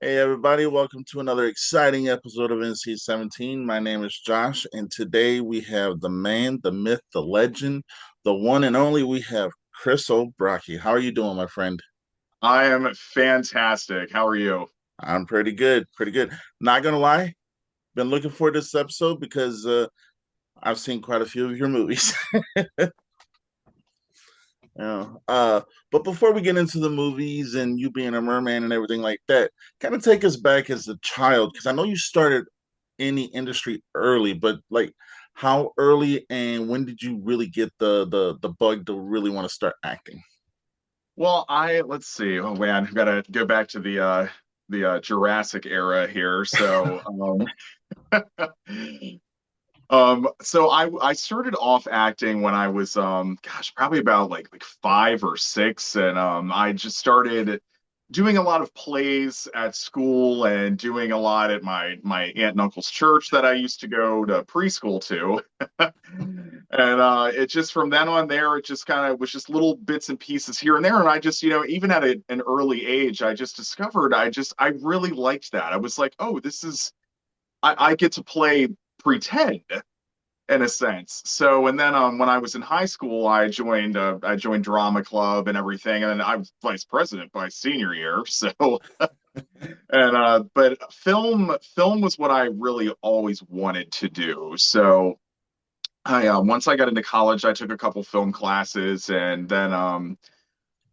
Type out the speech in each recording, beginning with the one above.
Hey everybody, welcome to another exciting episode of NC-17. My name is Josh, and today we have the man, the myth, the legend, the one and only. We have Chris Brocki. How are you doing, my friend? I am fantastic. How are you? I'm pretty good, pretty good. Not gonna lie, been looking for this episode because I've seen quite a few of your movies. Yeah. But before we get into the movies and you being a merman and everything like that, kind of take us back as a child, because I know you started in the industry early, but like how early and when did you really get the bug to really want to start acting? Well, let's see. Oh man, I've got to go back to the Jurassic era here. So I started off acting when I was gosh, probably about like 5 or 6, and I just started doing a lot of plays at school and doing a lot at my aunt and uncle's church that I used to go to preschool to. And it just from then on there, it just kind of was just little bits and pieces here and there. And I just, even at an early age, I just discovered I really liked that. I was like, oh, I get to play pretend in a sense. So, and then when I was in high school, I joined drama club and everything, and then I was vice president by senior year. So, and but film was what I really always wanted to do. So, I once I got into college, I took a couple film classes, and then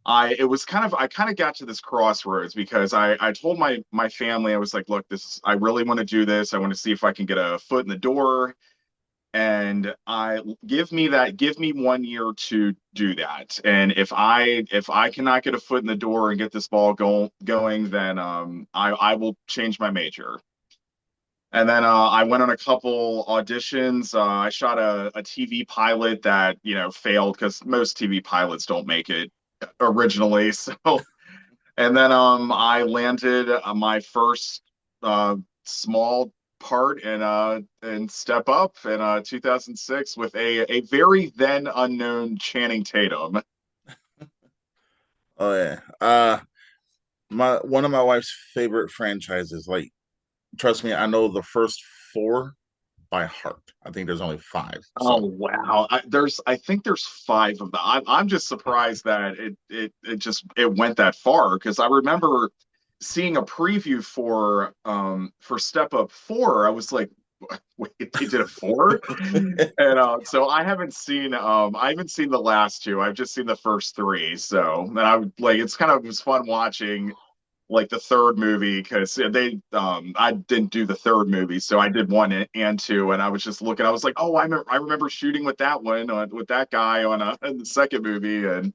I it was kind of I kind of got to this crossroads because I told my family. I was like, look, I really want to do this. I want to see if I can get a foot in the door, and I give me 1 year to do that. And if I cannot get a foot in the door and get this ball going, then I will change my major. And then I went on a couple auditions. I shot a TV pilot that failed because most TV pilots don't make it originally. So, and then I landed my first small part in Step Up in 2006 with a very then unknown Channing Tatum. Oh yeah. My one of my wife's favorite franchises. Like, trust me, I know the first four by heart. I think there's only five. Oh So wow! I think there's 5 of them. I'm just surprised that it went that far because I remember seeing a preview for Step Up 4. I was like, wait, they did a 4? And so I haven't seen the last two. I've just seen the first 3. So and I would like it's kind of it was fun watching like the third movie because they I didn't do the third movie, so I did 1 and 2, and I was just looking. I was like, oh, I remember shooting with that one with that guy on in the second movie, and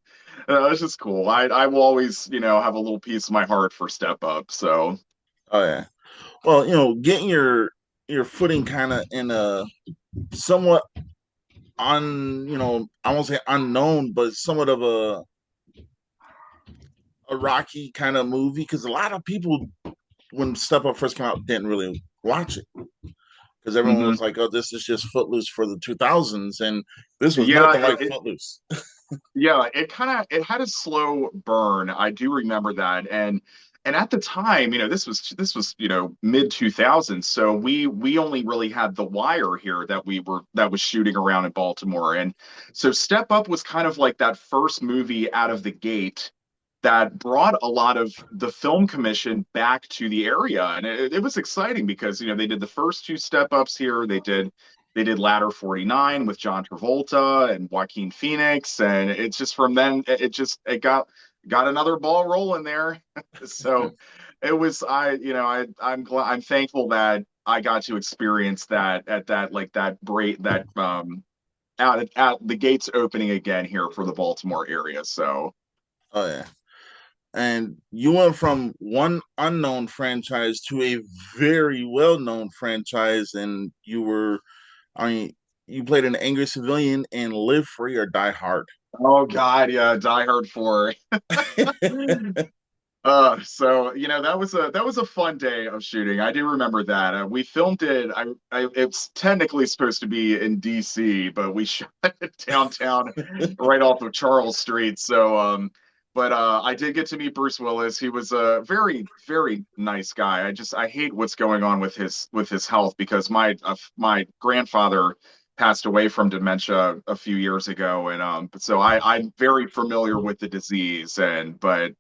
it was just cool. I will always have a little piece of my heart for Step Up. So oh yeah. Well, getting your footing kind of in a somewhat I won't say unknown, but somewhat of a rocky kind of movie, because a lot of people when Step Up first came out didn't really watch it because everyone mhm. was like, "Oh, this is just Footloose for the 2000s," and this was Yeah, nothing like Footloose. yeah, it had a slow burn. I do remember that. And at the time, this was mid 2000s. So we only really had The Wire here that was shooting around in Baltimore. And so Step Up was kind of like that first movie out of the gate that brought a lot of the film commission back to the area. And it was exciting because they did the first 2 Step Ups here. They did Ladder 49 with John Travolta and Joaquin Phoenix, and it's just from then it got another ball rolling there. So it was I'm thankful that I got to experience that at that like that break that at the gates opening again here for the Baltimore area. So Oh yeah. And you went from one unknown franchise to a very well-known franchise, and I mean, you played an angry civilian in Live Free or Die Hard. oh God, yeah, Die Hard 4. So that was a fun day of shooting. I do remember that. We filmed it. It's technically supposed to be in DC, but we shot it downtown, right off of Charles Street. So But I did get to meet Bruce Willis. He was a very, very nice guy. I hate what's going on with his health because my grandfather passed away from dementia a few years ago, and so I'm very familiar with the disease. And but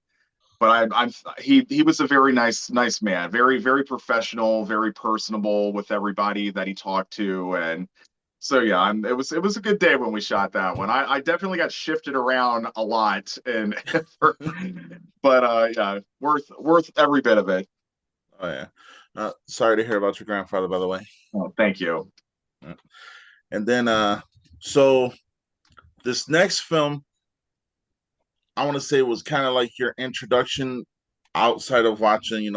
I'm he was a very nice man, very very professional, very personable with everybody that he talked to, and so yeah, it was a good day when we shot that one. I definitely got shifted around a lot, and but yeah, worth every bit of it. Oh yeah. Sorry to hear about your grandfather, by the way. Oh, thank you. And then so this next film, I want to say was kind of like your introduction outside of watching,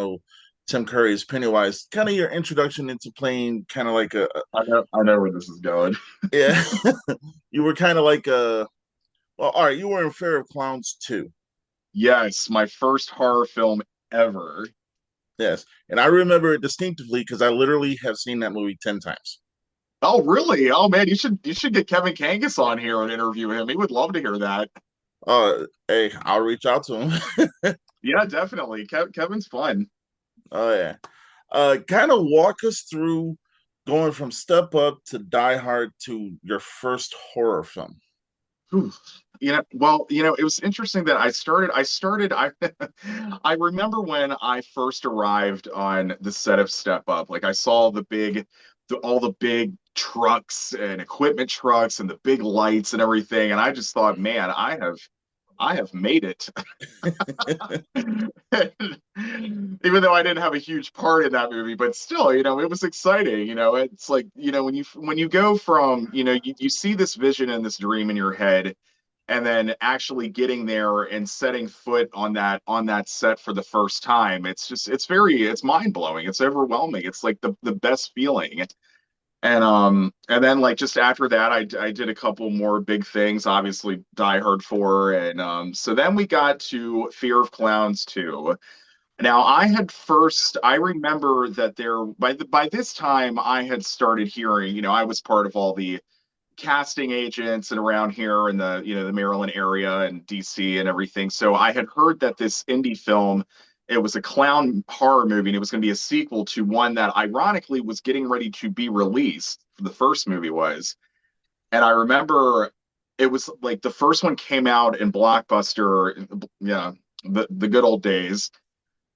Tim Curry's Pennywise, kind of your introduction into playing kind of like I know where this is going. yeah, you were kind of like well, all right, you were in Fear of Clowns too. Yes, my first horror film ever. Yes. And I remember it distinctively because I literally have seen that movie 10 times. Oh, really? Oh man, you should get Kevin Kangas on here and interview him. He would love to hear that. Hey, I'll reach out to him. Yeah, definitely. Kevin's fun. Oh yeah. Kind of walk us through going from Step Up to Die Hard to your first horror film. Whew. It was interesting that I I remember when I first arrived on the set of Step Up, like I saw all the big trucks and equipment trucks and the big lights and everything, and I just thought, man, I have made it. Even though I didn't have a huge part in that movie, but still, it was exciting. It's like, when you go from, you see this vision and this dream in your head, and then actually getting there and setting foot on that set for the first time, it's mind blowing. It's overwhelming. It's like the best feeling. And then like just after that, I did a couple more big things, obviously Die Hard 4. And so then we got to Fear of Clowns 2. Now I remember that by this time I had started hearing, I was part of all the casting agents and around here in the Maryland area and DC and everything. So I had heard that this indie film, it was a clown horror movie, and it was going to be a sequel to one that ironically was getting ready to be released. The first movie was, and I remember it was like the first one came out in Blockbuster, yeah, the good old days,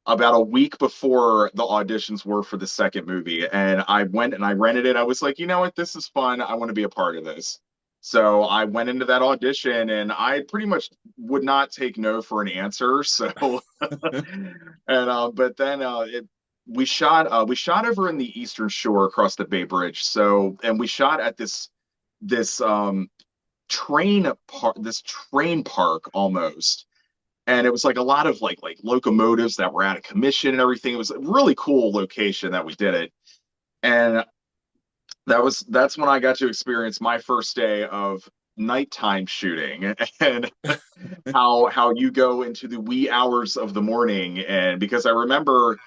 about a week before the auditions were for the second movie. And I went and I rented it. I was like, you know what? This is fun. I want to be a part of this. So I went into that audition and I pretty much would not take no for an answer. So, and, but then, we shot over in the Eastern Shore across the Bay Bridge. So, and we shot at this, this train park almost, and it was like a lot of like locomotives that were out of commission and everything. It was a really cool location that we did it, and that's when I got to experience my first day of nighttime shooting and how you go into the wee hours of the morning. And because I remember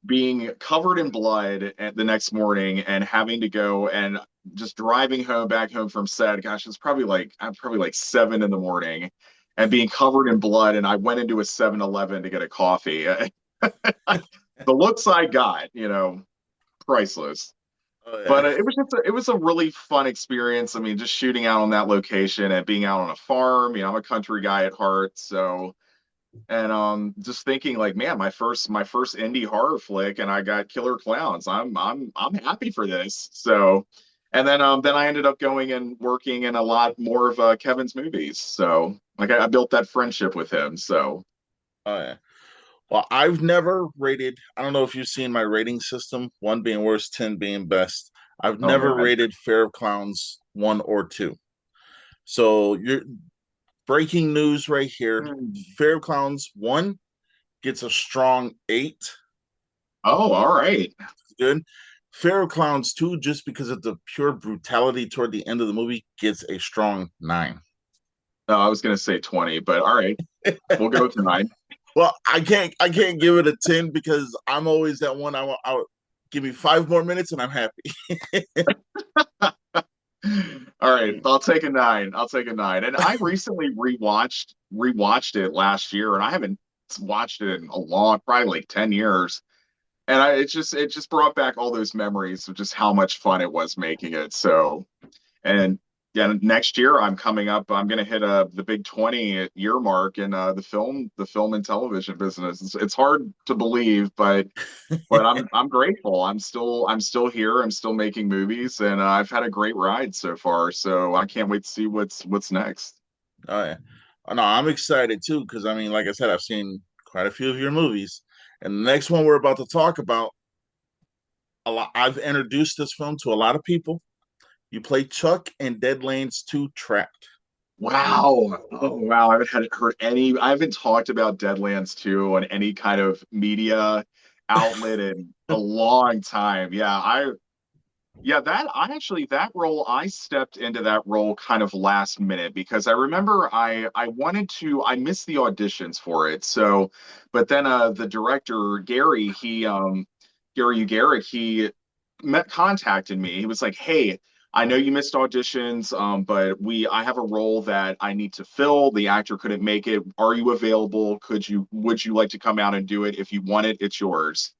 being covered in blood the next morning and having to go and just driving back home from set. Gosh, it's probably like I'm probably like 7 in the morning, and being covered in blood. And I went into a 7-Eleven to get a coffee. The looks I got, priceless. Oh yeah. But it was a really fun experience. I mean, just shooting out on that location and being out on a farm. I'm a country guy at heart, so and just thinking like, man, my first indie horror flick, and I got killer clowns. I'm happy for this. So, and then I ended up going and working in a lot more of Kevin's movies. So like I built that friendship with him. So Oh yeah. Well, I've never rated, I don't know if you've seen my rating system, one being worst, 10 being best. I've oh, go never ahead. rated Fear of Clowns one or two. So you're breaking news right here. Hmm. Fear of Clowns one gets a strong 8. Oh, all right. Good. Fear of Clowns 2, just because of the pure brutality toward the end of the movie, gets a strong 9. No, I was gonna say 20, but all right, we'll go with 9. Well, I can't give it a 10 because I'm always that one. I give me 5 more minutes and I'm happy. All right, I'll take a nine. I'll take a nine. And I recently rewatched it last year, and I haven't watched it in a long, probably like 10 years. And it just brought back all those memories of just how much fun it was making it. So, and yeah, next year I'm coming up. I'm going to hit the big 20 year mark in the film and television business. It's hard to believe, but I'm grateful. I'm still here. I'm still making movies, and I've had a great ride so far. So I can't wait to see what's next. Oh yeah. Oh, no, I'm excited too because I mean, like I said, I've seen quite a few of your movies, and the next one we're about to talk about, a lot. I've introduced this film to a lot of people. You play Chuck in Deadlands 2 Trapped. Wow. Oh wow. I haven't heard any. I haven't talked about Deadlands 2 on any kind of media outlet in a long time. Yeah, that role, I stepped into that role kind of last minute because I remember I missed the auditions for it. So, but then the director Gary Ugaric, he contacted me. He was like, "Hey, I know you missed auditions, but we I have a role that I need to fill. The actor couldn't make it. Are you available? Would you like to come out and do it? If you want it, it's yours."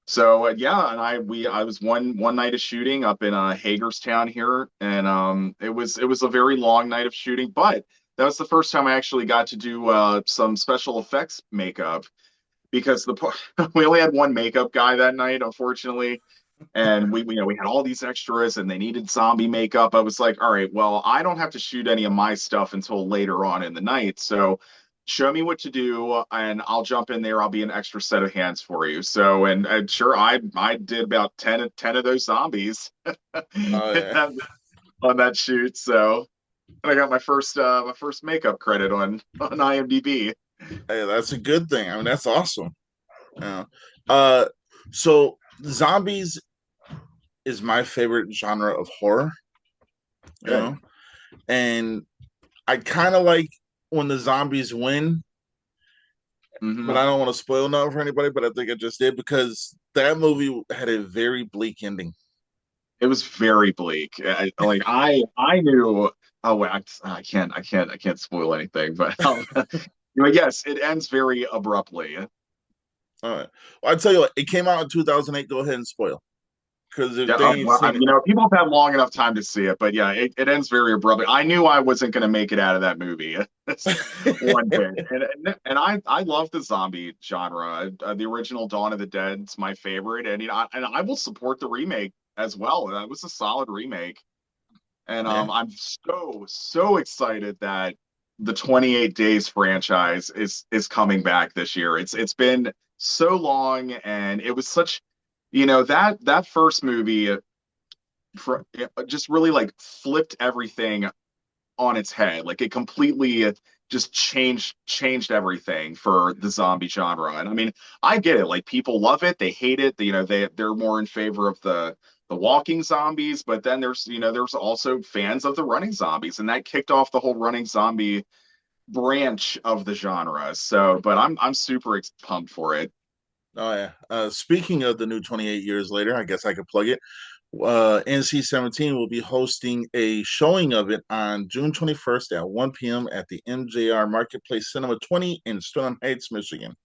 So yeah, and I was one night of shooting up in Hagerstown here, and it was a very long night of shooting, but that was the first time I actually got to do some special effects makeup because we only had one makeup guy that night, unfortunately, and we had all these extras and they needed zombie makeup. I was like, all right, well, I don't have to shoot any of my stuff until later on in the night, so show me what to do and I'll jump in there. I'll be an extra set of hands for you. So, and sure, I did about 10 of those zombies Oh yeah. on that shoot. So, and I got my first makeup credit on IMDb. Hey, that's a good thing. I mean, that's awesome. Yeah. Uh, so zombies is my favorite genre of horror. You Good. know, and I kind of like when the zombies win, but Hmm. I don't want to spoil nothing for anybody. But I think I just did because that movie had a very bleak ending. It was very bleak. I knew. Oh wait, I can't spoil anything. But yes, it ends very abruptly. All right. Well, I tell you what, it came out in 2008. Go ahead and spoil because if Yeah, they ain't well, seen it, people have had long enough time to see it, but yeah, it ends very abruptly. I knew I wasn't going to make it out of that movie one bit, and I love the zombie genre. The original Dawn of the Dead is my favorite, and I will support the remake as well. That was a solid remake, and yeah. I'm so excited that the 28 Days franchise is coming back this year. It's been so long, and it was such that first movie just really like flipped everything on its head. Like it completely just changed everything for the zombie genre. And I mean, I get it. Like people love it, they hate it. They're more in favor of the walking zombies, but then there's also fans of the running zombies, and that kicked off the whole running zombie branch of the genre. So, but I'm super pumped for it. Oh yeah. Speaking of the new 28 years later, I guess I could plug it. NC-17 will be hosting a showing of it on June 21st at 1 p.m. at the MJR Marketplace Cinema 20 in Sterling Heights, Michigan.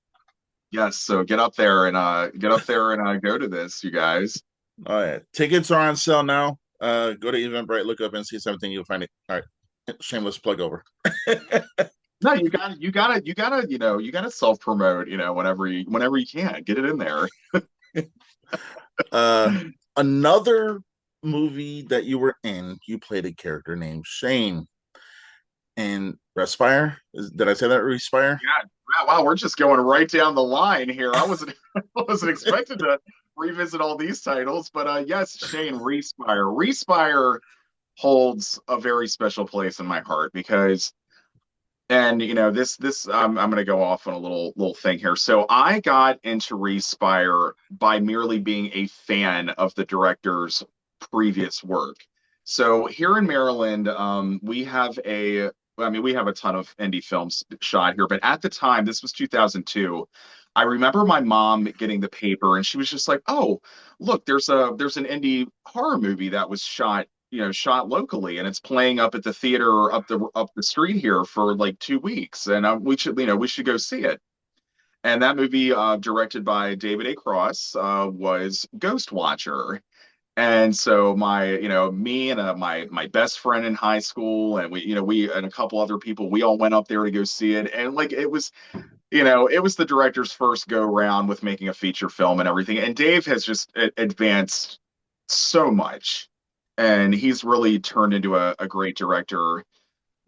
Yes, so get up there and go to this, you guys. Oh yeah. Tickets are on sale now. Go to Eventbrite, look up NC-17, you'll find it. All right. Shameless plug over. No, you gotta self promote, whenever you can, get it in there. uh Another movie that you were in, you played a character named Shane in Respire. Did I say that? Respire? Yeah, wow, we're just going right down the line here. I wasn't I wasn't expected to revisit all these titles, but yes, Shane Respire. Respire holds a very special place in my heart because and this I'm gonna go off on a little thing here. So I got into Respire by merely being a fan of the director's previous work. So here in Maryland, we have a ton of indie films shot here, but at the time, this was 2002. I remember my mom getting the paper and she was just like, "Oh, look, there's an indie horror movie that was shot shot locally, and it's playing up at the theater up the street here for like 2 weeks, and we should go see it. And that movie, directed by David A. Cross, was Ghost Watcher. And so me and my best friend in high school, and we and a couple other people, we all went up there to go see it. And like it was the director's first go round with making a feature film and everything. And Dave has just advanced so much, and he's really turned into a great director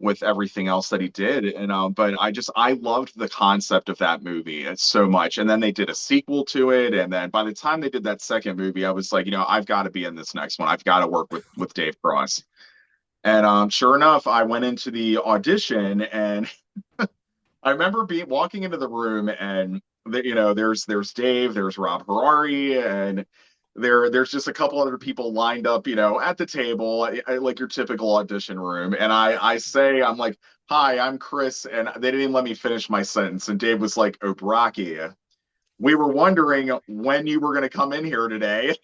with everything else that he did. And but I loved the concept of that movie so much. And then they did a sequel to it. And then by the time they did that second movie, I was like, I've got to be in this next one. I've got to work with Dave Cross. And sure enough, I went into the audition, and I remember being walking into the room, and there's Dave, there's Rob Harari, and there's just a couple other people lined up, at the table, like your typical audition room. And I'm like, "Hi, I'm Chris," and they didn't even let me finish my sentence. And Dave was like, "Oh, Brocki, we were wondering when you were going to come in here today."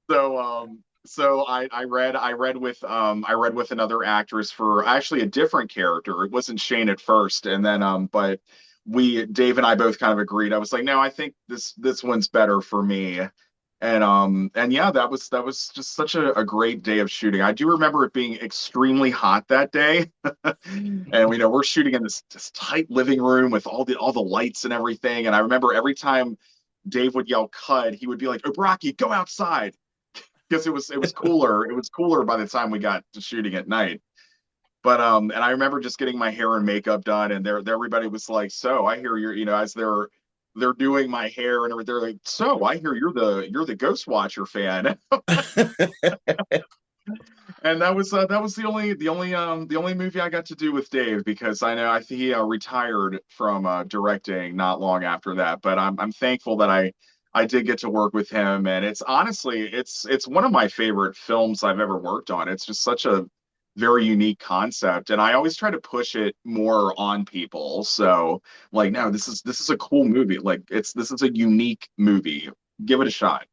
So I read with another actress for actually a different character. It wasn't Shane at first, and then but we Dave and I both kind of agreed. I was like, no, I think this one's better for me. And yeah, that was just such a great day of shooting. I do remember it being extremely hot that day. And we're shooting in this tight living room with all the lights and everything. And I remember every time Dave would yell cut, he would be like, "Oh, Brocki, go outside," because it was cooler. It was cooler by the time we got to shooting at night. But and I remember just getting my hair and makeup done, and everybody was like, "So I hear as they're doing my hair and everything, they're like, so I hear you're the Ghost Watcher fan." And that was the only movie I got to do with Dave, because I think he retired from directing not long after that. But I'm thankful that I did get to work with him, and it's honestly it's one of my favorite films I've ever worked on. It's just such a very unique concept, and I always try to push it more on people. So like, no, this is a cool movie. Like this is a unique movie. Give it a shot.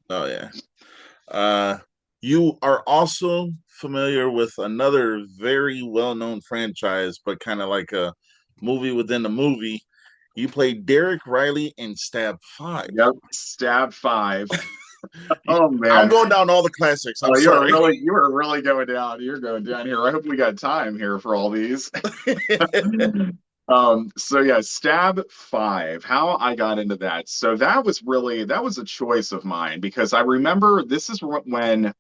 Oh yeah. Uh, you are also familiar with another very well-known franchise, but kind of like a movie within the movie. You played Derek Riley in Stab Five. Yep, Stab Five. Oh I'm man. going down all the classics. I'm Oh, sorry. you are really going down. You're going down here. I hope we got time here for all these. So yeah, Stab Five. How I got into that. So that was a choice of mine, because I remember this is when,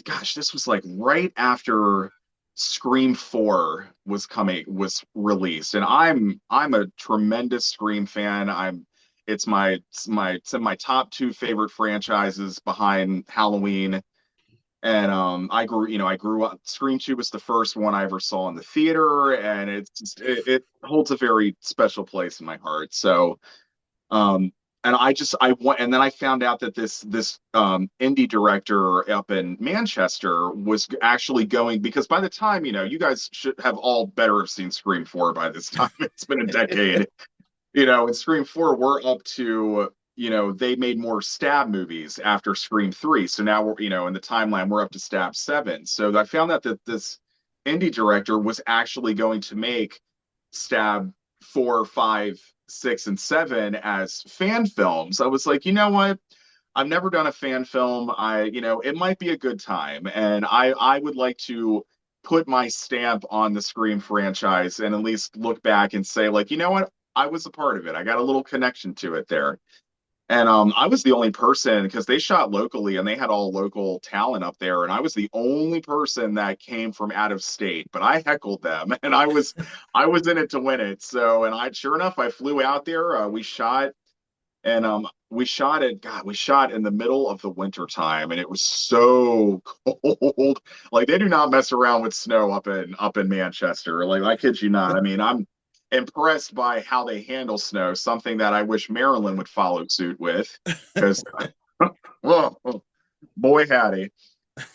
gosh, this was like right after Scream 4 was released. And I'm a tremendous Scream fan. It's in my top two favorite franchises behind Halloween. And I grew up. Scream 2 was the first one I ever saw in the theater, and it holds a very special place in my heart. So um and I went, and then I found out that this indie director up in Manchester was actually going, because by the time, you guys should have all better have seen Scream 4 by this time. It's been a decade. In Scream 4, we're up to, they made more Stab movies after Scream 3. So now we're, in the timeline, we're up to Stab 7. So I found out that this indie director was actually going to make Stab 4, 5, 6, and 7 as fan films. I was like, you know what? I've never done a fan film. It might be a good time. And I would like to put my stamp on the Scream franchise, and at least look back and say, like, you know what? I was a part of it. I got a little connection to it there. And I was the only person, because they shot locally and they had all local talent up there, and I was the only person that came from out of state. But I heckled them, and I was in it to win it. So, and I sure enough, I flew out there. We shot, and we shot in the middle of the winter time, and it was so cold. Like, they do not mess around with snow up in Manchester. Like, I kid you not. I mean, I'm impressed by how they handle snow, something that I wish Maryland would follow suit with, because well, boy howdy.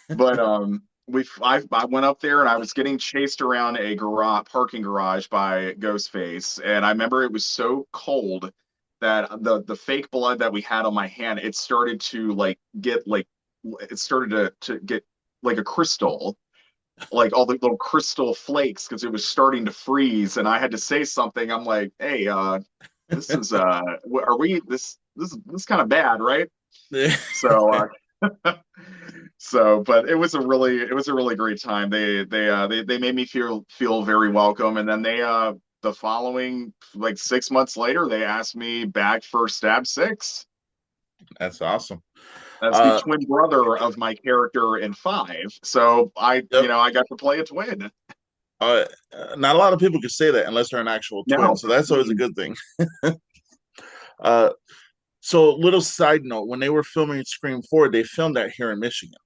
But I went up there, and I was getting chased around a parking garage by Ghostface, and I remember it was so cold that the fake blood that we had on my hand, it started to like get like it started to get like a crystal, like all the little crystal flakes because it was starting to freeze, and I had to say something. I'm like, hey, this is are we this kind of bad, right? So but it was a really great time. They made me feel very welcome, and then they the following like 6 months later they asked me back for Stab Six. That's awesome. That's the Uh, twin brother of my character in five. So yep. I got to play a twin. Uh, Not a lot of people can say that unless they're an actual twin, No, so that's always a good thing. Uh, so, little side note: when they were filming Scream 4, they filmed that here in Michigan,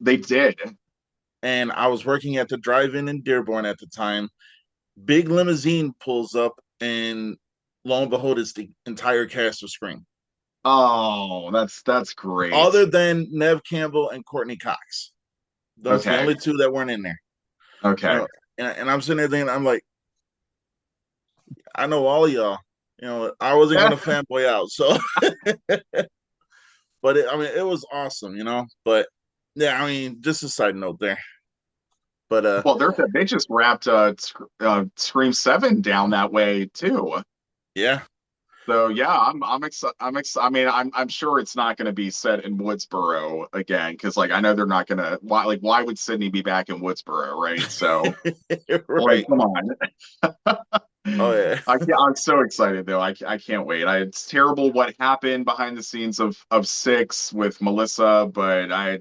they did. and I was working at the drive-in in Dearborn at the time. Big limousine pulls up, and lo and behold, it's the entire cast of Scream, Oh, that's other great. than Nev Campbell and Courtney Cox. Those are the Okay. only two that weren't in there. You Okay. know, and I'm sitting there thinking, I'm like, I know all of y'all. I wasn't gonna fanboy out. So, but I mean, it was awesome. But yeah, I mean, just a side note there. But Well, they just wrapped Scream 7 down that way too. yeah, So yeah, I mean, I'm sure it's not going to be set in Woodsboro again because like I know they're not going to. Why would Sydney be back in Woodsboro, right? So like, right. come on. Oh yeah, I'm so excited though. I can't wait. It's terrible what happened behind the scenes of six with Melissa, but I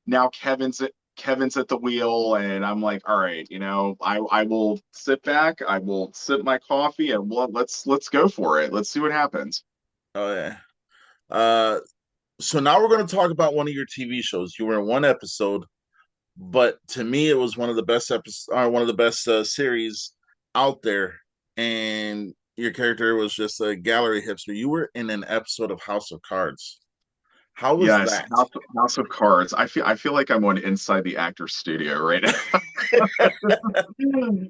now Kevin's at the wheel, and I'm like, all right, I will sit back, I will sip my coffee, and let's go for it. Let's see what happens. oh yeah. Uh, so now we're going to talk about one of your TV shows. You were in one episode, but to me, it was one of the best episodes, one of the best series out there. And your character was just a gallery hipster. You were in an episode of House of Cards. How was Yes, that? House of Cards. I feel like I'm going inside the actor's studio right now.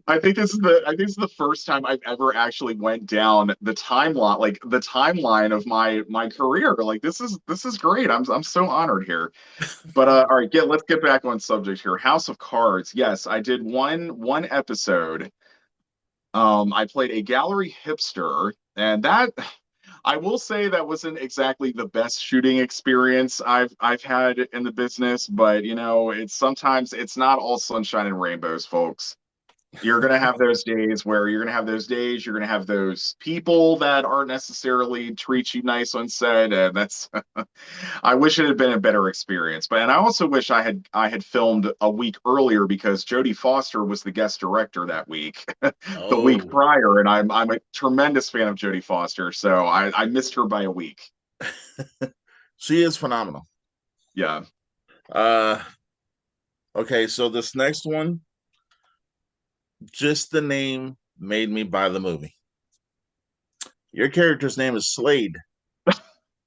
I think this is the first time I've ever actually went down the timeline, like the timeline of my career. Like this is great. I'm so honored here. But all right, let's get back on subject here. House of Cards. Yes, I did one episode. I played a gallery hipster, and that I will say that wasn't exactly the best shooting experience I've had in the business, but it's sometimes it's not all sunshine and rainbows, folks. You're gonna have those days, you're gonna have those people that aren't necessarily treat you nice on set, and that's I wish it had been a better experience. But and I also wish I had filmed a week earlier because Jodie Foster was the guest director that week, the week Oh, prior, and I'm a tremendous fan of Jodie Foster, so I missed her by a week. she is phenomenal. Yeah. Uh, okay, so this next one, just the name made me buy the movie. Your character's name is Slade.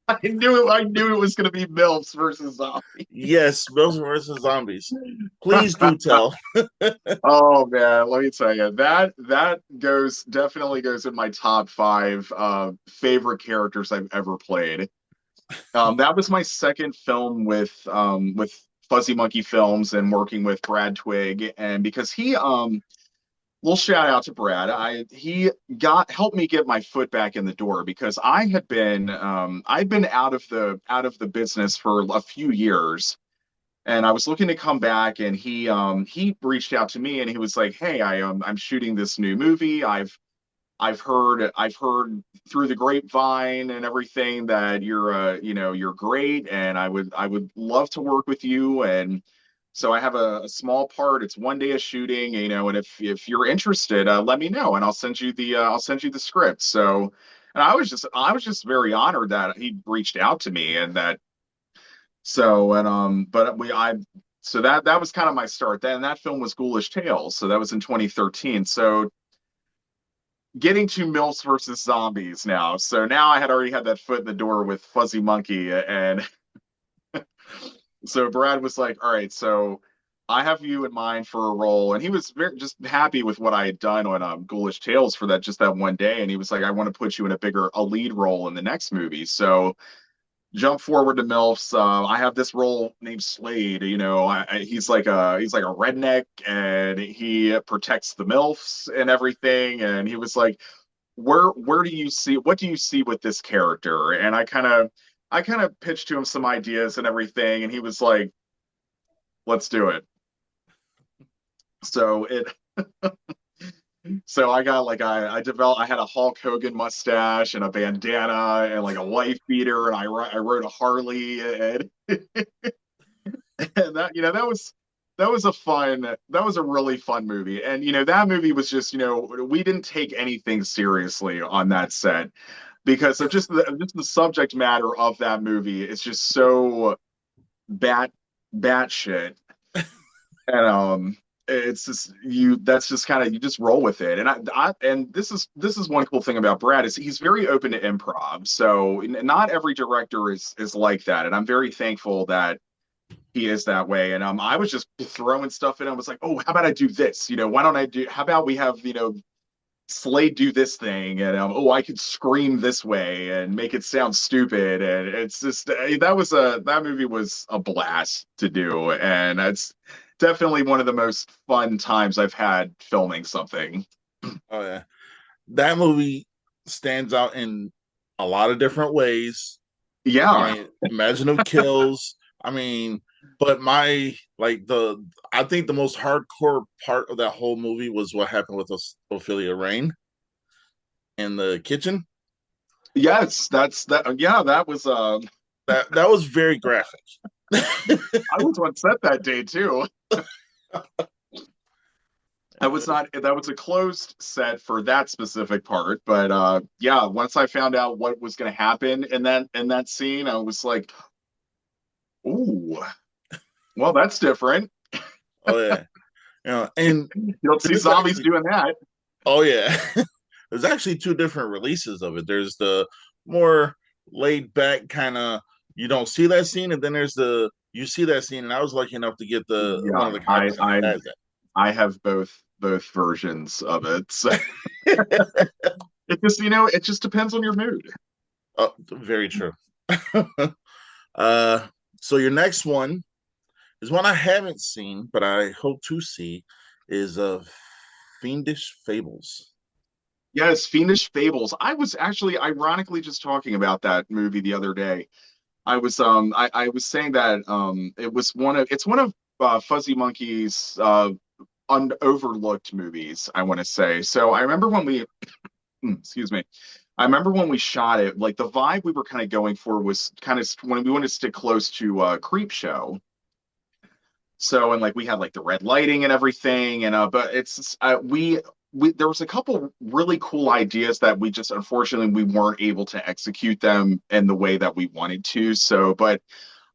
I knew it was gonna be MILFs versus zombies. Yes, Bills versus Zombies. Please do tell. Oh man, let me tell you that goes definitely goes in my top five favorite characters I've ever played. That was my second film with Fuzzy Monkey Films and working with Brad Twigg, and because little shout out to Brad, he got helped me get my foot back in the door because I'd been out of the business for a few years, and I was looking to come back, and he reached out to me and he was like, "Hey, I'm shooting this new movie. I've heard through the grapevine and everything that you're great, and I would love to work with you." And so I have a small part. It's one day of shooting, and if you're interested, let me know, and I'll send you the script. So, and I was just very honored that he reached out to me, and that so and but we I so that was kind of my start. Then that film was Ghoulish Tales, so that was in 2013. So getting to MILFs versus Zombies now. So now I had already had that foot in the door with Fuzzy Monkey, and so Brad was like, "All right, so I have you in mind for a role," and he was just happy with what I had done on Ghoulish Tales for that one day, and he was like, "I want to put you in a lead role in the next movie." So jump forward to MILFs. I have this role named Slade. He's like a redneck, and he protects the MILFs and everything. And he was like, where do you see what do you see with this character? And I kind of pitched to him some ideas and everything, and he was like, let's do it. So it so I got like I developed I had a Hulk Hogan mustache and a bandana and like a wife beater, and I rode a Harley, and that was a really fun movie. And that movie was just, we didn't take anything seriously on that set because of just the subject matter of that movie. It's just so bat bat shit. And it's just you that's just kind of you just roll with it. And and this is one cool thing about Brad is he's very open to improv. So not every director is like that, and I'm very thankful that he is that way. And I was just throwing stuff in. I was like, oh, how about I do this? Why don't I do? How about we have Slade do this thing? And oh, I could scream this way and make it sound stupid. And it's just that movie was a blast to do, and it's definitely one of the most fun times I've had filming something. Oh yeah, that movie stands out in a lot of different ways. I Yeah. mean, imaginative kills. I mean, but I think the most hardcore part of that whole movie was what happened with Ophelia Rain in the kitchen. Yes, that's that. Yeah, that was. That was very graphic. I was on set that day too. I was not that was a closed set for that specific part, but yeah, once I found out what was going to happen in that scene, I was like, "Ooh, well, that's different. Oh yeah, and You don't see there's zombies actually doing that." oh yeah, there's actually two different releases of it. There's the more laid back kind of you don't see that scene, and then there's the you see that scene. And I was lucky enough to get the one Yeah, of the I copies I that has I have both versions of it. So that. it just depends on your mood. Oh, very true. uh, so your next one is one I haven't seen, but I hope to see. Is Fiendish Fables. Yes, Fiendish Fables. I was actually ironically just talking about that movie the other day. I was saying that it's one of Fuzzy Monkey's overlooked movies, I want to say. So I remember when we excuse me. I remember when we shot it, like the vibe we were kind of going for was kind of when we wanted to stick close to Creep Show. So and like we had like the red lighting and everything, and but it's we there was a couple really cool ideas that we just unfortunately we weren't able to execute them in the way that we wanted to. So, but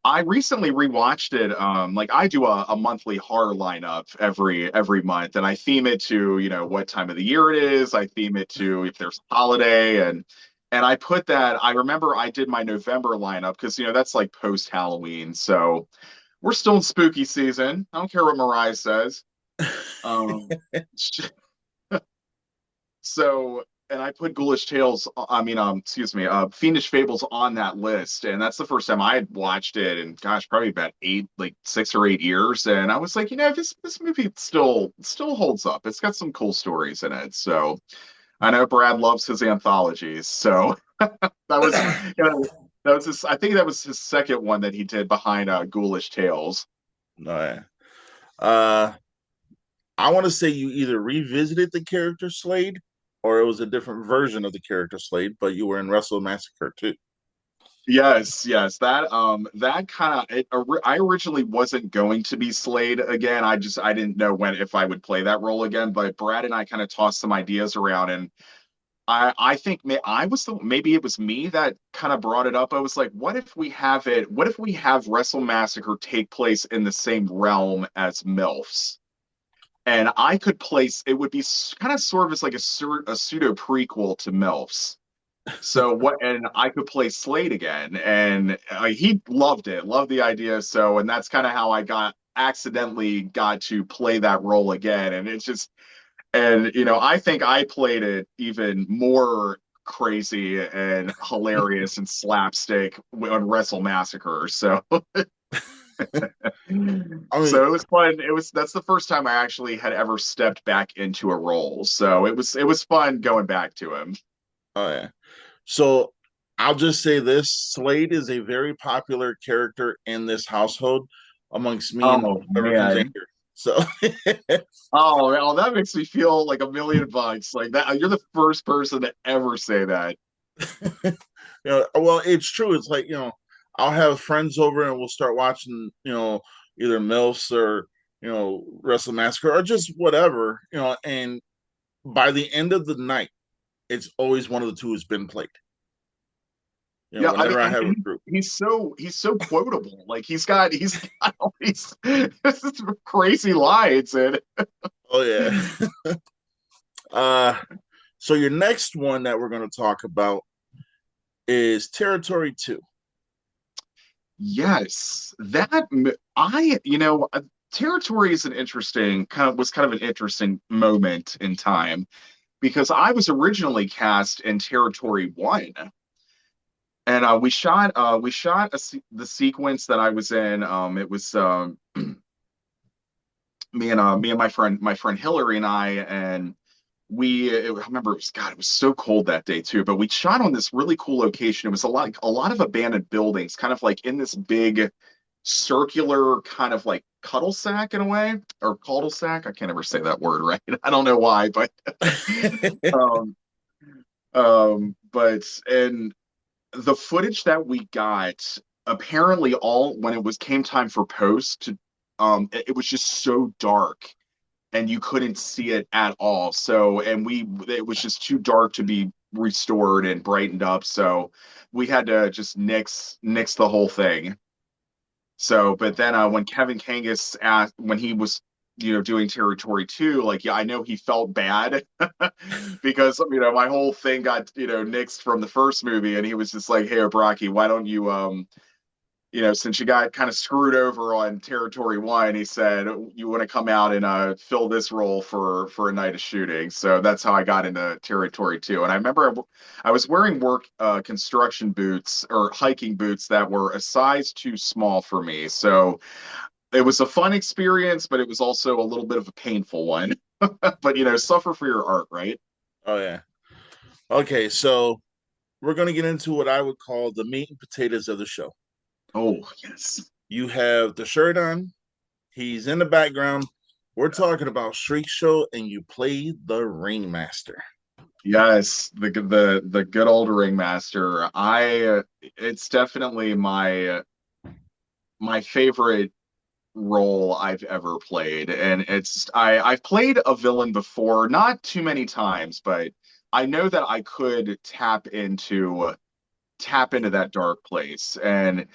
I recently rewatched it. Like I do a monthly horror lineup every month, and I theme it to what time of the year it is. I theme it to if there's a holiday, and I put that. I remember I did my November lineup because that's like post Halloween, so we're still in spooky season. I don't care what Mariah says. Um, so and I put Ghoulish Tales, I mean, excuse me, Fiendish Fables on that list, and that's the first time I had watched it, and gosh, probably about like 6 or 8 years, and I was like, this movie still holds up. It's got some cool stories in it, so I know Brad loves his anthologies, so that was, that was his. I think that was his second one that he did behind Ghoulish Tales. No, yeah. Uh, I want to say you either revisited the character Slade or it was a different version of the character Slade, but you were in Wrestle Massacre too. Yes, yes. That kind of I originally wasn't going to be Slade again. I didn't know when if I would play that role again, but Brad and I kind of tossed some ideas around, and I think maybe it was me that kind of brought it up. I was like, what if we have Wrestle Massacre take place in the same realm as MILFs? And I could place it would be kind of sort of as like a pseudo prequel to MILFs. So what? And I could play Slade again, and he loved it, loved the idea. So, and that's kind of how I got to play that role again. And it's just, and I think I played it even more. crazy and hilarious and slapstick on Wrestle Massacre. So I mean, so it was fun. That's the first time I actually had ever stepped back into a role. So it was fun going back to him. oh yeah. So I'll just say this: Slade is a very popular character in this household amongst me and Oh whoever comes in man. here. So, Oh, well, that makes me feel like $1 million. Like that, you're the first person to ever say that. well, it's true. It's like, I'll have friends over and we'll start watching, either MILFs or, Wrestle Massacre or just whatever, and by the end of the night, it's always one of the two who's been played. Yeah, I mean, Whenever I and have a group. he's so quotable. Like he's got all these crazy lines, and Oh yeah. uh so your next one that we're going to talk about is Territory 2. yes, Territory is an interesting kind of an interesting moment in time because I was originally cast in Territory 1. And the sequence that I was in. It was me and my friend Hillary and I remember it was so cold that day too, but we shot on this really cool location. It was a lot of abandoned buildings, kind of like in this big circular kind of like cuddle sack in a way, or cul sack. I can't ever say that word right. I don't know why, but um but and the footage that we got, apparently all when it was came time for post, it was just so dark and you couldn't see it at all. So, and it was just too dark to be restored and brightened up. So we had to just nix the whole thing. So, but then when Kevin Kangas asked, when he was, doing Territory 2, like, yeah, I know he felt bad because, my whole thing got, nixed from the first movie. And he was just like, hey, Brocki, why don't you, since you got kind of screwed over on Territory 1, he said, you want to come out and fill this role for a night of shooting. So that's how I got into Territory 2. And I remember I was wearing work construction boots or hiking boots that were a size too small for me. So it was a fun experience, but it was also a little bit of a painful one. But suffer for your art, right? Oh yeah. Okay, so we're going to get into what I would call the meat and potatoes of the show. Oh, yes. You have the shirt on, he's in the background. We're talking about Shriek Show, and you play the ringmaster. Yes, the good old ringmaster. It's definitely my favorite role I've ever played, and I've played a villain before, not too many times, but I know that I could tap into that dark place. And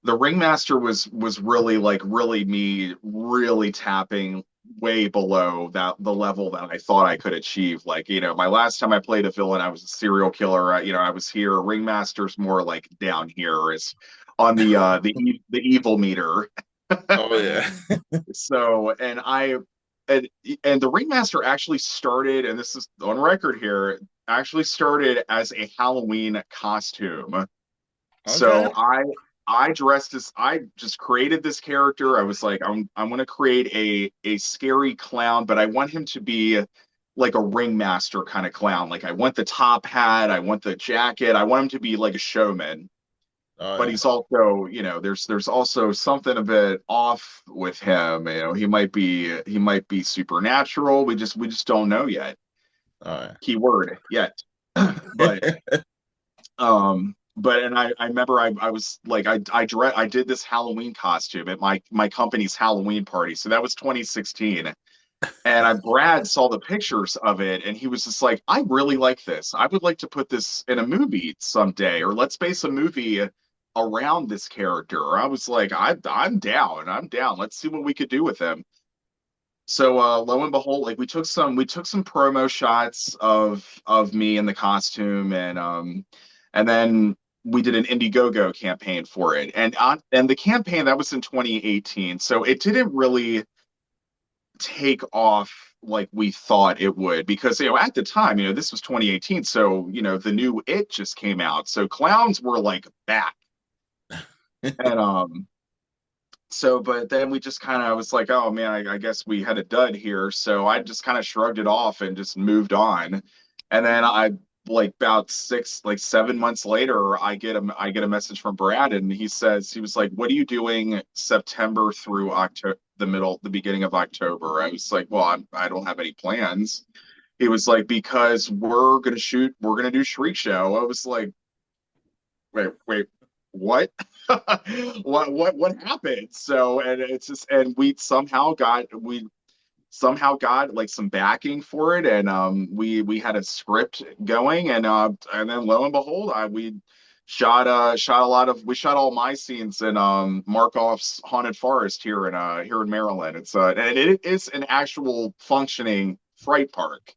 the ringmaster was really like really me really tapping way below that the level that I thought I could achieve. Like, my last time I played a villain, I was a serial killer. I was here. Ringmaster's more like down here, is on the evil meter. Oh yeah. So, and and the ringmaster actually started, and this is on record here, actually started as a Halloween costume. Okay. So I just created this character. I was like, I'm gonna create a scary clown, but I want him to be like a ringmaster kind of clown. Like, I want the top hat, I want the jacket, I want him to be like a showman. Oh But yeah. he's also, there's also something a bit off with him. He might be supernatural. We just don't know yet. Oh Keyword yet. But yeah. and I remember I was like I did this Halloween costume at my company's Halloween party. So that was 2016. And Brad saw the pictures of it and he was just like, I really like this. I would like to put this in a movie someday, or let's base a movie around this character. I was like, I'm down. I'm down. Let's see what we could do with him. So lo and behold, like we took some promo shots of me in the costume, and then we did an Indiegogo campaign for it. And the campaign that was in 2018, so it didn't really take off like we thought it would, because at the time, this was 2018, so the new It just came out, so clowns were like back. And so, but then we just kind of, I was like, oh man, I guess we had a dud here. So I just kind of shrugged it off and just moved on. And then like about 7 months later, I get a message from Brad, and he was like, what are you doing September through October, the beginning of October? I was like, well, I don't have any plans. He was like, because we're gonna do Shriek Show. I was like, wait, what? What happened? So, and it's just, and we somehow got like some backing for it, and we had a script going, and then lo and behold, we shot all my scenes in Markov's Haunted Forest here in Maryland. And it is an actual functioning fright park.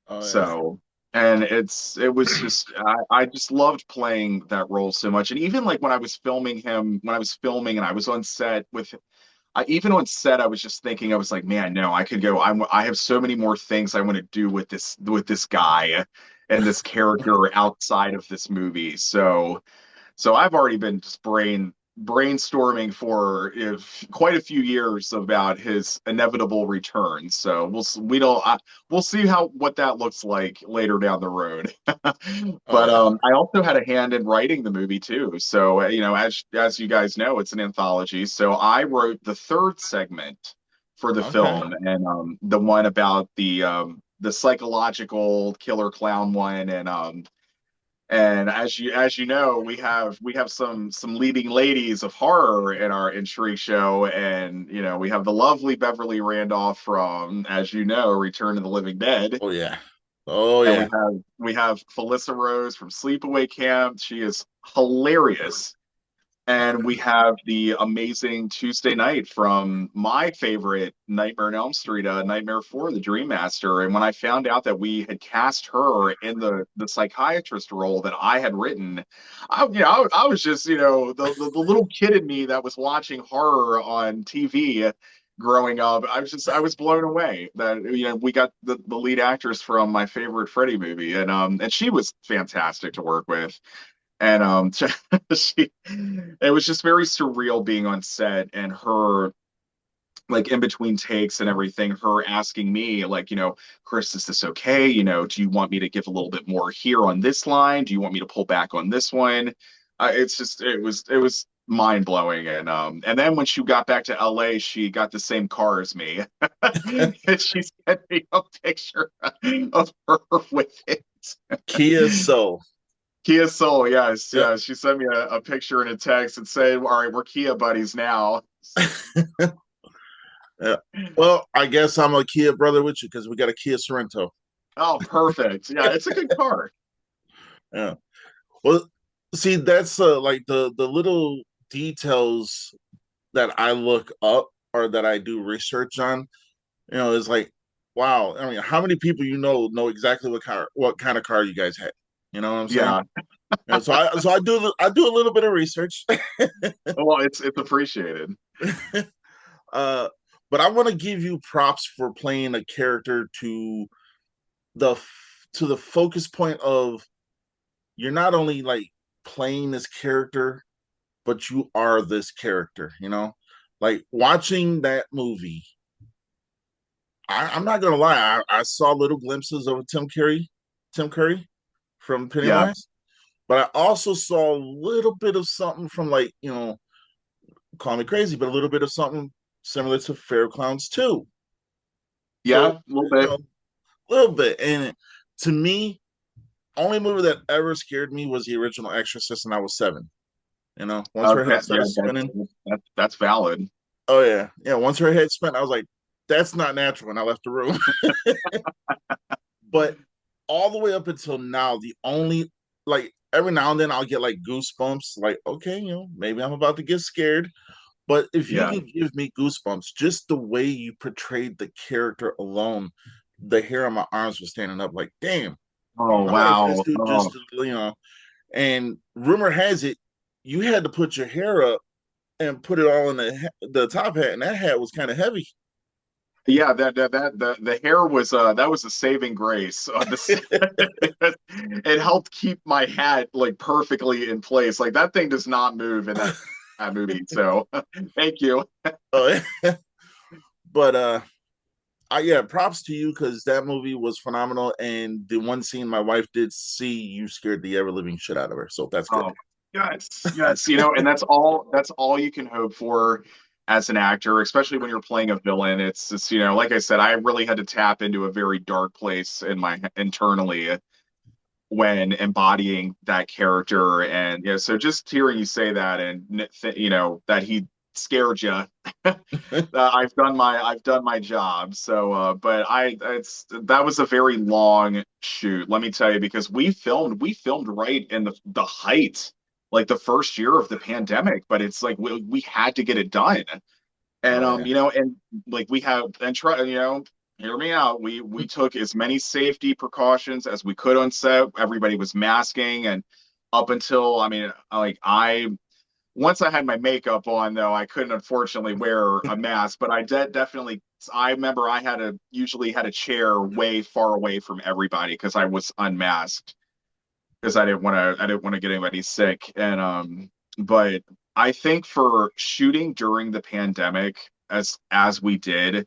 Oh yeah. So, and it was just, I just loved playing that role so much. And even like when I was filming and I was on set even on set, I was just thinking, I was like, man, no, I could go. I have so many more things I want to do with this guy and this character outside of this movie. So I've already been just brainstorming for if quite a few years about his inevitable return. So we'll see how what that looks like later down the road. Oh But yeah. I also had a hand in writing the movie too. So as you guys know, it's an anthology. So I wrote the third segment for the Okay. film, and the one about the psychological killer clown one. And as you know, we have some leading ladies of horror in our Shriek Show, and we have the lovely Beverly Randolph from, as you know, Return of the Living Dead, Oh yeah. Oh and yeah. we have Felissa Rose from Sleepaway Camp. She is hilarious. And we have the amazing Tuesday Night from my favorite Nightmare on Elm Street, Nightmare 4, the Dream Master. And when I found out that we had cast her in the psychiatrist role that I had written, I was just, the little kid in me that was watching horror on TV growing up. I was blown away that, we got the lead actress from my favorite Freddy movie. And she was fantastic to work with. And it was just very surreal being on set, and her, like, in between takes and everything, her asking me, like, Chris, is this okay? Do you want me to give a little bit more here on this line? Do you want me to pull back on this one? It was mind blowing. And then when she got back to LA, she got the same car as me. And she sent me a picture of her with it. Kia Soul. Kia Soul, yes, Yep. yeah. She sent me a picture and a text and said, "All right, we're Kia buddies now." Yeah. Well, I guess I'm a Kia brother with you because we got a Kia Sorento. Oh, perfect. Yeah, it's a good car. Yeah. Well, see, that's like the little details that I look up or that I do research on. Is like, wow. I mean, how many people know exactly what kind of car you guys had? You know what I'm saying? Yeah. So I do a little bit of research. Well, it's appreciated. uh, but I want to give you props for playing a character the to the focus point of you're not only like playing this character, but you are this character. Like watching that movie. I'm not gonna lie. I saw little glimpses of Tim Curry from Yeah. Pennywise, but I also saw a little bit of something from like call me crazy, but a little bit of something similar to Fair Clowns too. Yeah, So a little bit. a little bit, and to me, only movie that ever scared me was the original Exorcist, and I was 7. Once her head Okay. Yeah, started spinning, that's valid. oh yeah, yeah. Once her head spun, I was like, "That's not natural," and I left the room. But all the way up until now, the only like every now and then I'll get like goosebumps, like okay, maybe I'm about to get scared. But if you Yeah. can give me goosebumps, just the way you portrayed the character alone, the hair on my arms was standing up. Like, damn, Oh, I'm ready for this wow. dude just Oh, to. And rumor has it, you had to put your hair up and put it all in the top hat, and that hat was kind of heavy. Yeah, the hair was that was a saving grace on this. It helped keep my hat like perfectly in place. Like that thing does not move in that movie. So thank you. Uh, but I yeah, props to you because that movie was phenomenal. And the one scene my wife did see, you scared the ever living shit out of her. So that's good. Oh, yes, yes. And that's all you can hope for as an actor, especially when you're playing a villain. It's just, like I said, I really had to tap into a very dark place in my internally when embodying that character. And so just hearing you say that and that he scared you, I've done my job. So, but it's that was a very long shoot, let me tell you, because we filmed right in the height, like the first year of the pandemic. But it's like we had to get it done, and Oh yeah. and like we have and try hear me out. We took as many safety precautions as we could on set. Everybody was masking, and up until like I once I had my makeup on, though, I couldn't unfortunately wear a mask. But definitely, I remember I usually had a chair way far away from everybody because I was unmasked because I didn't want to get anybody sick. And but I think for shooting during the pandemic as we did,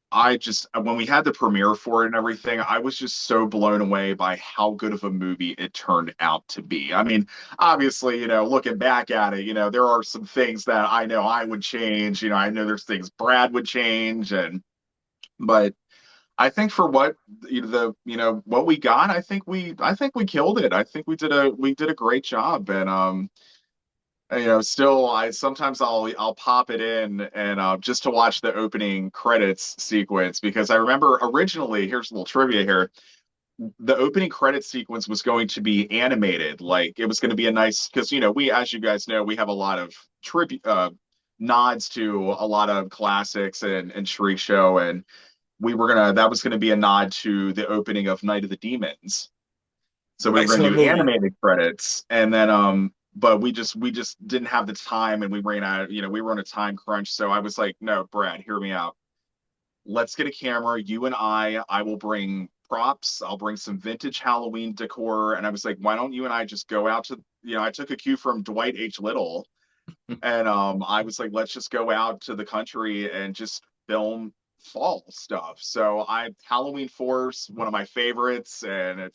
I just when we had the premiere for it and everything, I was just so blown away by how good of a movie it turned out to be. I mean, obviously, looking back at it, there are some things that I know I would change. I know there's things Brad would change, and but I think for what what we got, I think we killed it. I think we did a great job, and still I sometimes I'll pop it in and just to watch the opening credits sequence because I remember originally, here's a little trivia here, the opening credit sequence was going to be animated. Like it was going to be a nice because we, as you guys know, we have a lot of tribute nods to a lot of classics and Shriek Show, and that was gonna be a nod to the opening of Night of the Demons. So we were going to Excellent do movie. animated credits, and then but we just didn't have the time, and we ran out. We were on a time crunch. So I was like, no, Brad, hear me out. Let's get a camera. You and I will bring props. I'll bring some vintage Halloween decor. And I was like, why don't you and I just go out to I took a cue from Dwight H. Little, and I was like, let's just go out to the country and just film fall stuff. So I Halloween Force, one of my favorites, and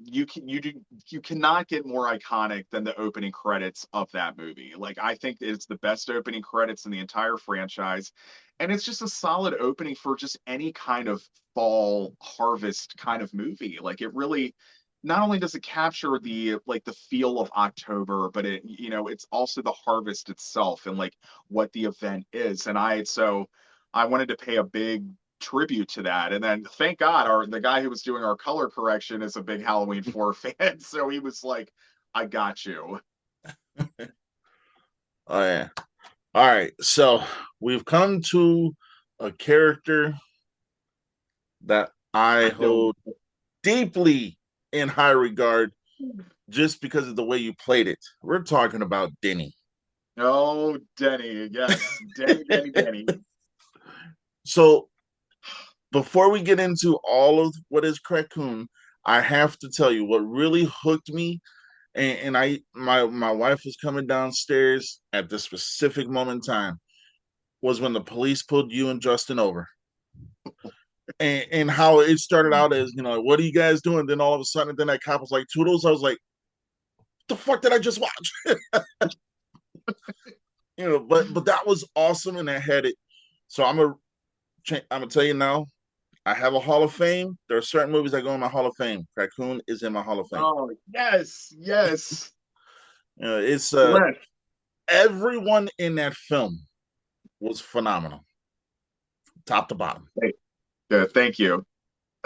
you cannot get more iconic than the opening credits of that movie. Like I think it's the best opening credits in the entire franchise. And it's just a solid opening for just any kind of fall harvest kind of movie. Like it really not only does it capture the feel of October, but it's also the harvest itself and like what the event is. And I wanted to pay a big tribute to that. And then thank God the guy who was doing our color correction is a big Halloween 4 fan. So he was like, I got you. Oh yeah. All right. So we've come to a character that I I know. hold deeply in high regard just because of the way you played it. We're talking about Denny. Oh, Denny. Yes. Denny, Denny, Denny. So before we get into all of what is Krakoon, I have to tell you what really hooked me. And I my wife was coming downstairs at this specific moment in time was when the police pulled you and Justin over. And how it started out as, what are you guys doing? Then all of a sudden, then that cop was like, Toodles. I was like, the fuck did I just watch? But that was awesome, and I had it. So I'm gonna tell you now. I have a Hall of Fame. There are certain movies that go in my Hall of Fame. Raccoon is in my Hall of Fame. Oh, yes. Yes. It's Bless. everyone in that film was phenomenal, top to bottom. Thank you.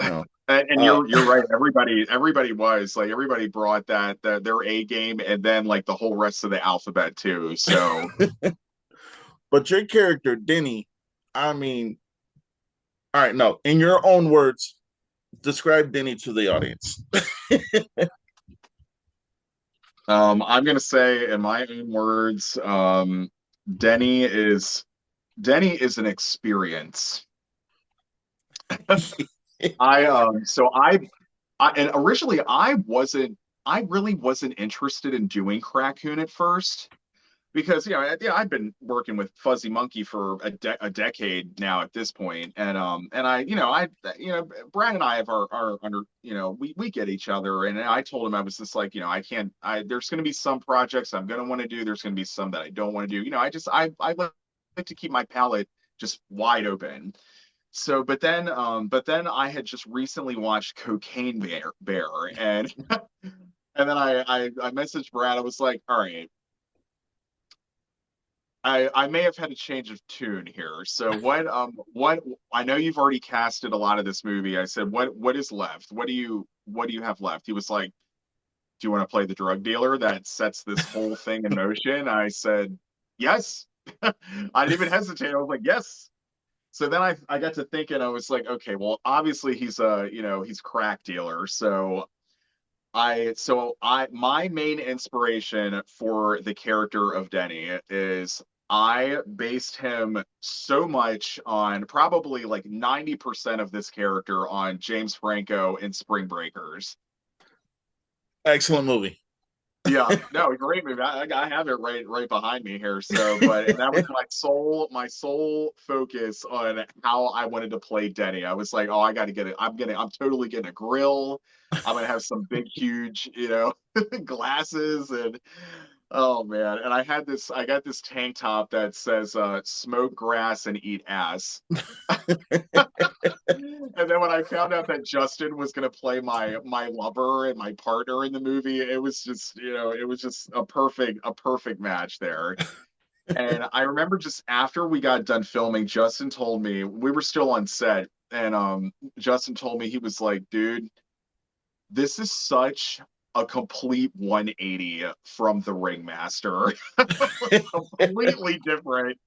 You know, And uh, you're right. Everybody was like everybody brought their A game, and then like the whole rest of the alphabet too. So but your character Denny, I mean, all right, no, in your own words, describe Denny to the audience. I'm gonna say in my own words, Denny is Denny is an experience. I and originally I really wasn't interested in doing Raccoon at first because I've been working with Fuzzy Monkey for a decade now at this point, and Brad and I have our under we get each other, and I told him I was just like I can't I there's going to be some projects I'm going to want to do, there's going to be some that I don't want to do. I like to keep my palette just wide open. So, but then I had just recently watched Bear, and and then I messaged Brad. I was like, all right, I may have had a change of tune here. So what I know you've already casted a lot of this movie. I said, what is left? What do you have left? He was like, do you want to play the drug dealer that sets this whole thing in motion? I said, yes. I didn't even hesitate. I was like, yes. So then I got to thinking, I was like, okay, well, obviously he's a crack dealer. So my main inspiration for the character of Denny is I based him so much on probably like 90% of this character on James Franco in Spring Breakers. Excellent movie. Yeah, no, great movie. I have it right behind me here. And that was my sole focus on how I wanted to play Denny. I was like, oh, I got to get it. I'm totally getting a grill. I'm gonna have some big, huge, glasses and oh man. And I got this tank top that says smoke grass and eat ass. And then when I found out that Justin was going to play my lover and my partner in the movie, it was just a perfect match there. And I remember just after we got done filming, Justin told me we were still on set, and Justin told me he was like, "Dude, this is such a complete 180 from the Ringmaster, completely different."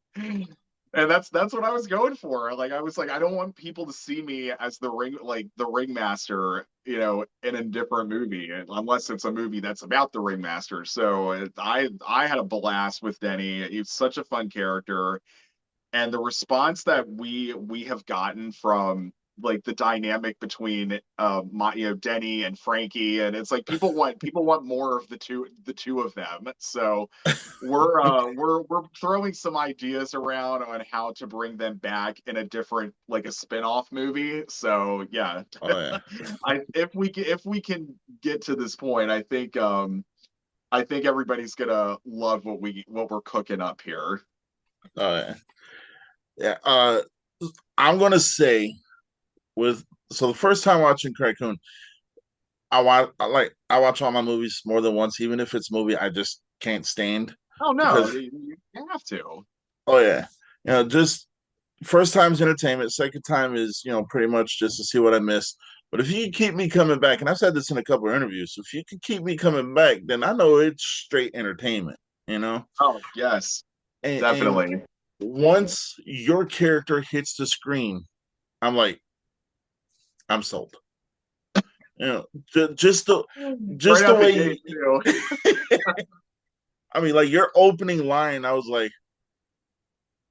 And that's what I was going for. Like I was like, I don't want people to see me as the ringmaster, in a different movie, unless it's a movie that's about the ringmaster. So I had a blast with Denny. He's such a fun character, and the response that we have gotten from like the dynamic between Denny and Frankie, and it's like people want more of the two of them. So we're throwing some ideas around on how to bring them back in a different, like a spin-off movie. So yeah, Oh yeah. if we can get to this point, I think everybody's gonna love what we're cooking up here. Oh yeah. Yeah. I'm gonna say with so the first time watching Raccoon, I watch all my movies more than once, even if it's a movie I just can't stand Oh no, because you have to. oh yeah, just first time's entertainment. Second time is pretty much just to see what I missed. But if you can keep me coming back, and I've said this in a couple of interviews, if you can keep me coming back, then I know it's straight entertainment. You know, Oh yes, and definitely. once your character hits the screen, I'm like, I'm sold. Just the Right just the out the way gate too. I mean, like your opening line, I was like,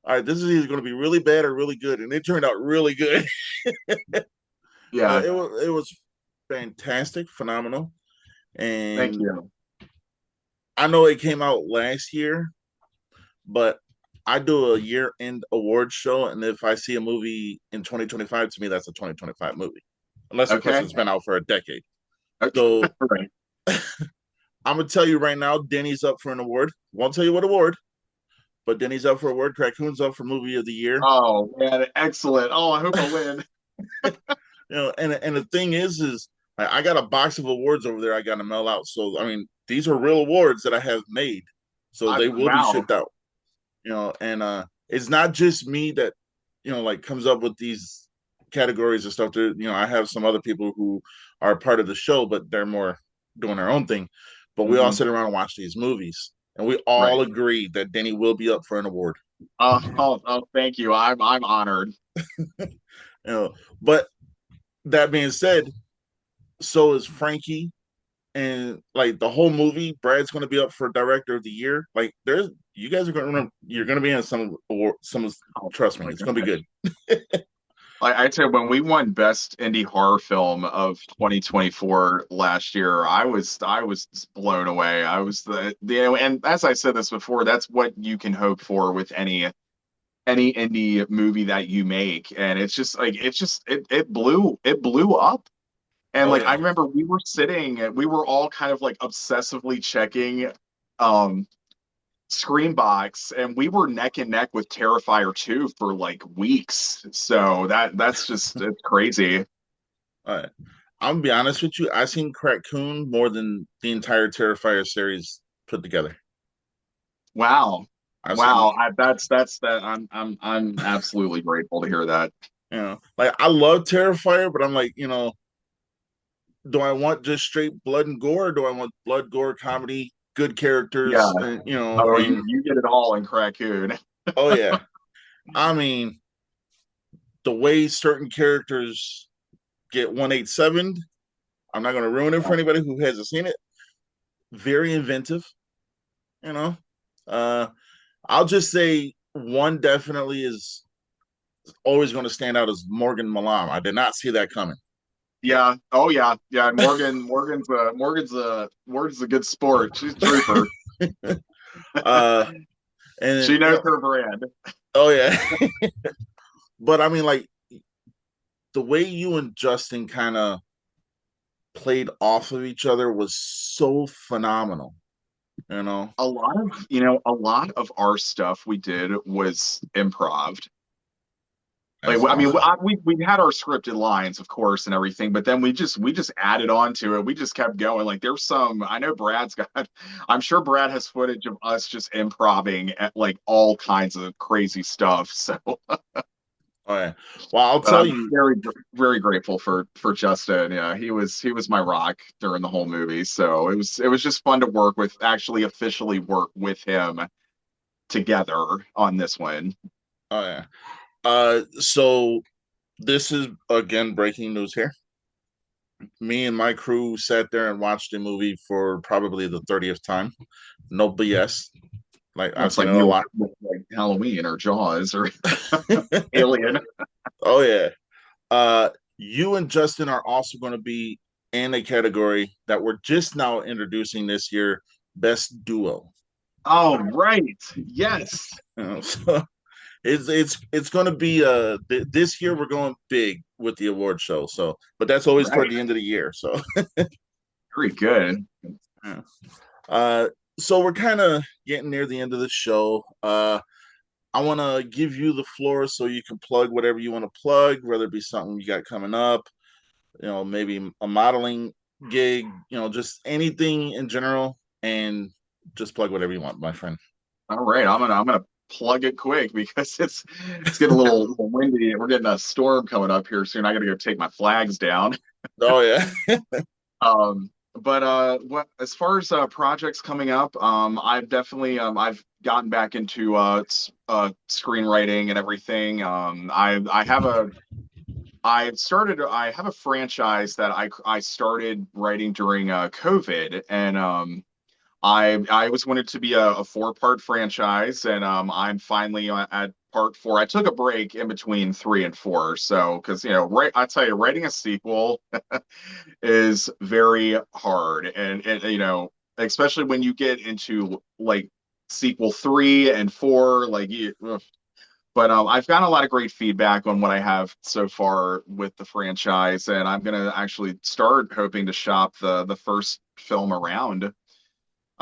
all right, this is either going to be really bad or really good, and it turned out really good. Yeah, It was fantastic, phenomenal, thank and you. I know it came out last year, but I do a year end award show, and if I see a movie in 2025, to me that's a 2025 movie, unless of course Okay. it's been out for a decade. Okay. So Right. I'm gonna tell you right now, Denny's up for an award. Won't tell you what award, but Denny's up for an award. Raccoon's up for movie of the year. Oh man, excellent. Oh, I hope I win. And the thing is I got a box of awards over there I got to mail out. So I mean, these are real awards that I have made, so they will be Wow. shipped out. And it's not just me that like comes up with these categories and stuff. There, I have some other people who are part of the show, but they're more doing their own thing. But we all Hmm. sit around and watch these movies, and we all Right. agree that Denny will be up for an award. Oh, thank you. I'm honored. But that being said, so is Frankie. and like the whole movie, Brad's going to be up for Director of the Year. Like, there's you guys are going to you're going to be in some award, some. Oh Trust me, my it's going to be gosh. good. Like I'd say when we won Best Indie Horror Film of 2024 last year, I was just blown away. I was and as I said this before, that's what you can hope for with any indie movie that you make. And it's just like it blew up. And Oh like I yeah, remember we were all kind of like obsessively checking um Screambox, and we were neck and neck with Terrifier 2 for like weeks. So that's just it's crazy. all right. I'm gonna be honest with you. I seen Coon more than the entire Terrifier series put together. Wow. I've seen, Wow. That's that I'm absolutely grateful to hear that. like I love Terrifier, but I'm like, do I want just straight blood and gore? Or do I want blood, gore, comedy, good Yeah. characters, and Oh, and you get it all in Crackoon. oh yeah. I mean, the way certain characters get 187, I'm not going to ruin it for anybody who hasn't seen it. Very inventive, you know. Uh, I'll just say one definitely is always going to stand out as Morgan Malam. I did not see that coming. Yeah. Oh yeah. Yeah. Morgan's a good sport. She's a trooper. uh, She and knows her brand. oh yeah, but I mean, like the way you and Justin kind of played off of each other was so phenomenal. You know, A lot of our stuff we did was improv. Like that's I mean, awesome. we had our scripted lines, of course, and everything, but then we just added on to it. We just kept going. Like there's some. I know Brad's got. I'm sure Brad has footage of us just improving at like all kinds of crazy stuff. So, Oh yeah. Well, I'll but tell I'm you. very grateful for Justin. Yeah, he was my rock during the whole movie. So it was just fun to work with, actually officially work with him together on this one. Oh yeah. So this is again breaking news here. Me and my crew sat there and watched the movie for probably the 30th time. No BS. Like Well, I've it's seen like it a lot. like Halloween or Jaws or Alien. Oh yeah. You and Justin are also going to be in a category that we're just now introducing this year, best duo. Oh, right. Yes. So it's going to be this year we're going big with the award show. So, but that's always toward Right. the end of the year. So, Very good. yeah. uh, so we're kind of getting near the end of the show. I want to give you the floor so you can plug whatever you want to plug, whether it be something you got coming up, maybe a modeling gig, just anything in general, and just plug whatever you want, my friend. All right. I'm gonna plug it quick because it's getting a little windy. We're getting a storm coming up here soon. I gotta go take my flags down. Oh yeah. But what as far as projects coming up, I've gotten back into screenwriting and everything. I have a franchise that I started writing during COVID, and I was wanted to be a 4-part franchise, and I'm finally at part 4. I took a break in between 3 and 4, so because I tell you, writing a sequel is very hard, and especially when you get into like sequel 3 and 4, like you. Ugh. But I've gotten a lot of great feedback on what I have so far with the franchise, and I'm gonna actually start hoping to shop the first film around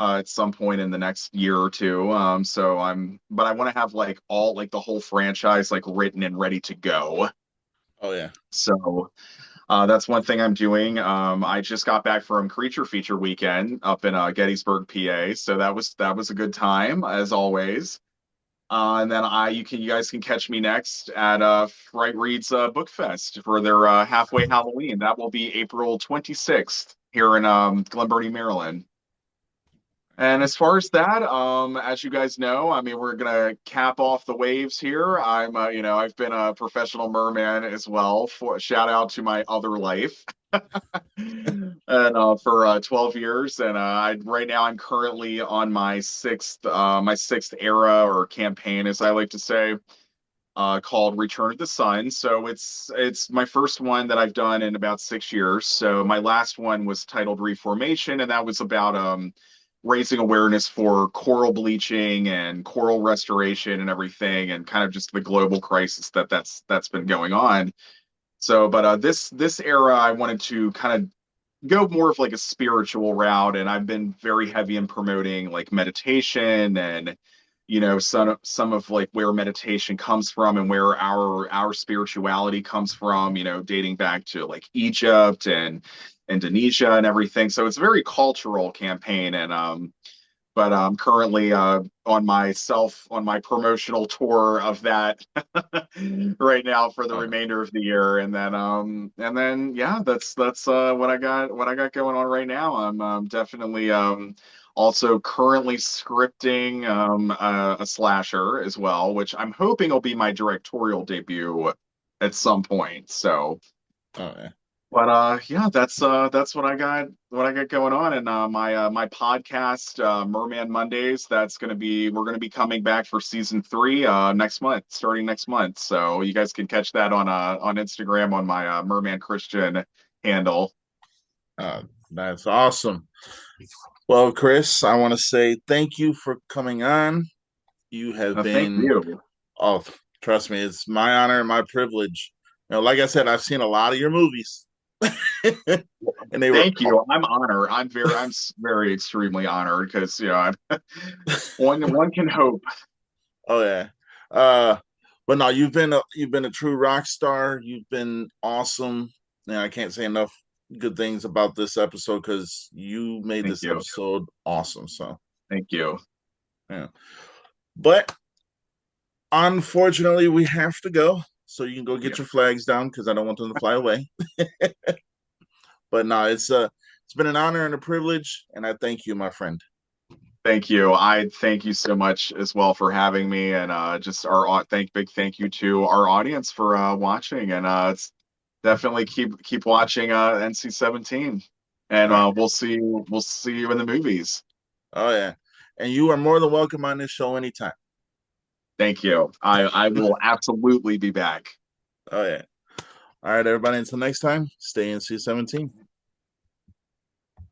at some point in the next year or two. But I want to have like the whole franchise like written and ready to go. Oh yeah. So that's one thing I'm doing. I just got back from Creature Feature Weekend up in Gettysburg, PA. So that was a good time as always. And then you guys can catch me next at Fright Reads Book Fest for their halfway Halloween. That will be April 26th here in Glen Burnie, Maryland. And as far as that, as you guys know, I mean, we're gonna cap off the waves here. I've been a professional merman as well. For shout out to my other life. and for 12 years. And right now I'm currently on my sixth era or campaign, as I like to say, called Return of the Sun. So it's my first one that I've done in about 6 years. So my last one was titled Reformation, and that was about raising awareness for coral bleaching and coral restoration and everything, and kind of just the global crisis that's been going on. So, but this era, I wanted to kind of go more of like a spiritual route, and I've been very heavy in promoting like meditation and some of like where meditation comes from and where our spirituality comes from, dating back to like Egypt and Indonesia and everything. So it's a very cultural campaign, and but I'm currently on my promotional tour of that right now for the Oh, remainder of the year, and then yeah, that's what I got going on right now. I'm definitely also currently scripting a slasher as well, which I'm hoping will be my directorial debut at some point. So oh yeah. but yeah, that's what I got going on, and my podcast, Merman Mondays. We're gonna be coming back for season three next month, starting next month. So you guys can catch that on Instagram on my Merman Christian handle. Uh, that's awesome. Well, Chris, I want to say thank you for coming on. You have Thank been, you, oh, trust me, it's my honor and my privilege. Like I said, I've seen a lot of your movies, and they were, thank you. I'm honored. Very extremely honored because one can hope. oh yeah. But no, you've been a true rock star. You've been awesome. And I can't say enough good things about this episode because you made Thank this you, episode awesome. So thank you. yeah. But unfortunately, we have to go. So you can go Yeah. get your flags down because I don't want them to fly away. But no, it's been an honor and a privilege, and I thank you, my friend. Thank you. I thank you so much as well for having me, and just big thank you to our audience for watching, and it's definitely keep watching NC-17, and All right. we'll see you in the movies. Oh yeah. And you are more than welcome on this show anytime. Thank you. I will absolutely be back. Oh yeah. All right, everybody. Until next time, stay in C17.